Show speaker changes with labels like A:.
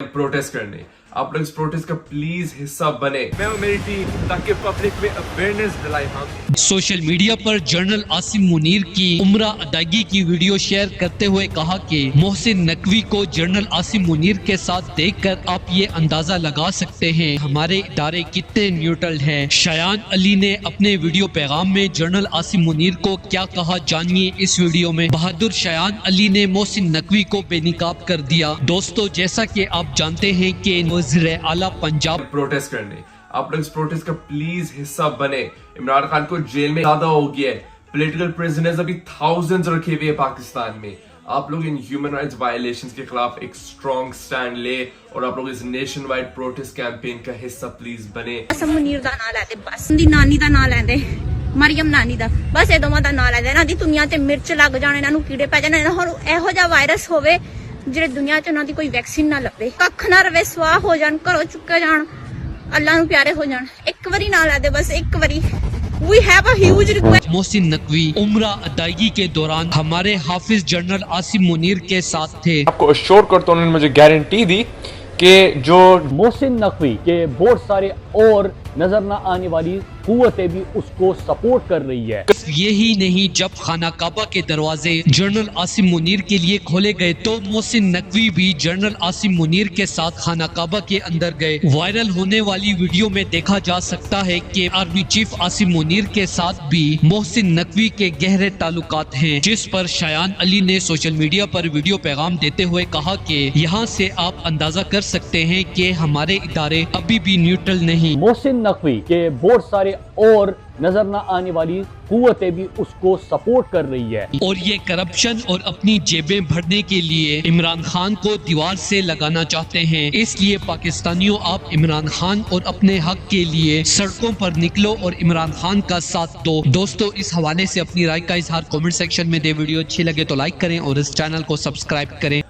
A: Protest करने। आप लोग इस प्रोटेस्ट का प्लीज हिस्सा बने।
B: मैं और मेरी टीम ताकि पब्लिक में अवेयरनेस फैलाए हम।
C: सोशल मीडिया पर जनरल आसिम मुनीर की उम्रा अदायगी की वीडियो शेयर करते हुए कहा कि मोहसिन नकवी को जनरल आसिम मुनीर के साथ देखकर आप ये अंदाजा लगा सकते हैं हमारे इदारे कितने न्यूट्रल हैं। शयान अली ने अपने वीडियो पैगाम में जनरल आसिम मुनीर को क्या कहा जानिए इस वीडियो में। बहादुर शयान अली ने मोहसिन नकवी को बेनिकाब कर दिया। दोस्तों, जैसा कि आप जानते हैं कि वज़ीर आला पंजाब
A: प्रोटेस्ट करने। आप लोग इस प्रोटेस्ट का प्लीज हिस्सा बने। इमरान खान को जेल में ज्यादा हो गया है। पॉलिटिकल प्रिजनर्स अभी थाउजेंड्स रखे हुए हैं पाकिस्तान में। आप लोग इन ह्यूमन राइट्स वायलेशंस के खिलाफ एक स्ट्रॉन्ग स्टैंड ले और आप लोग इस नेशन वाइड प्रोटेस्ट कैंपेन का हिस्सा प्लीज बने।
D: आसिम मुनीर दा नाम लेते, बस उनदी नानी दा नाम लेते, मरियम नानी दा, बस ये दोवां दा नाम लेते। इन्हां दी दुनिया ते मिर्च लग जाने, इन्हां नूं कीड़े पै जाने। और इहो जिहा वायरस होवे ਜਿਹੜੇ ਦੁਨੀਆ 'ਚ ਉਹਨਾਂ ਦੀ ਕੋਈ ਵੈਕਸੀਨ ਨਾ ਲੱਭੇ, ਕੱਖ ਨਾ ਰਵੇ, ਸਵਾਹ ਹੋ ਜਾਣ, ਘਰੋਂ ਚੁੱਕੇ ਜਾਣ, ਅੱਲਾ ਨੂੰ ਪਿਆਰੇ ਹੋ ਜਾਣ। ਇੱਕ ਵਾਰੀ ਨਾ ਲੈ ਦੇ, बस एक बारी। We have a huge request।
C: Mohsin Naqvi उम्रा अदायगी के दौरान हमारे हाफिज जनरल आसिम मुनीर के साथ थे।
E: आपको अश्योर करता हूँ, उन्होंने मुझे गारंटी दी कि जो
F: मोहसिन नकवी के बहुत सारे और नजर न आने वाली कुव्वतें भी उसको सपोर्ट कर रही है।
C: यही नहीं, जब खाना काबा के दरवाजे जनरल आसिम मुनीर के लिए खोले गए तो मोहसिन नकवी भी जनरल आसिम मुनीर के साथ खाना काबा के अंदर गए। वायरल होने वाली वीडियो में देखा जा सकता है कि आर्मी चीफ आसिम मुनीर के साथ भी मोहसिन नकवी के गहरे ताल्लुकात हैं, जिस पर शयान अली ने सोशल मीडिया पर वीडियो पैगाम देते हुए कहा कि यहाँ से आप अंदाजा कर सकते हैं कि हमारे इदारे अभी भी न्यूट्रल नहीं।
F: मोहसिन नकवी के बहुत सारे और नजर न आने वाली कुव्वतें भी उसको सपोर्ट कर रही है।
C: और ये करप्शन और अपनी जेबें भरने के लिए इमरान खान को दीवार से लगाना चाहते हैं। इसलिए पाकिस्तानियों, आप इमरान खान और अपने हक के लिए सड़कों पर निकलो और इमरान खान का साथ दो। दोस्तों, इस हवाले से अपनी राय का इजहार कमेंट सेक्शन में दे। वीडियो अच्छी लगे तो लाइक करें और इस चैनल को सब्सक्राइब करें।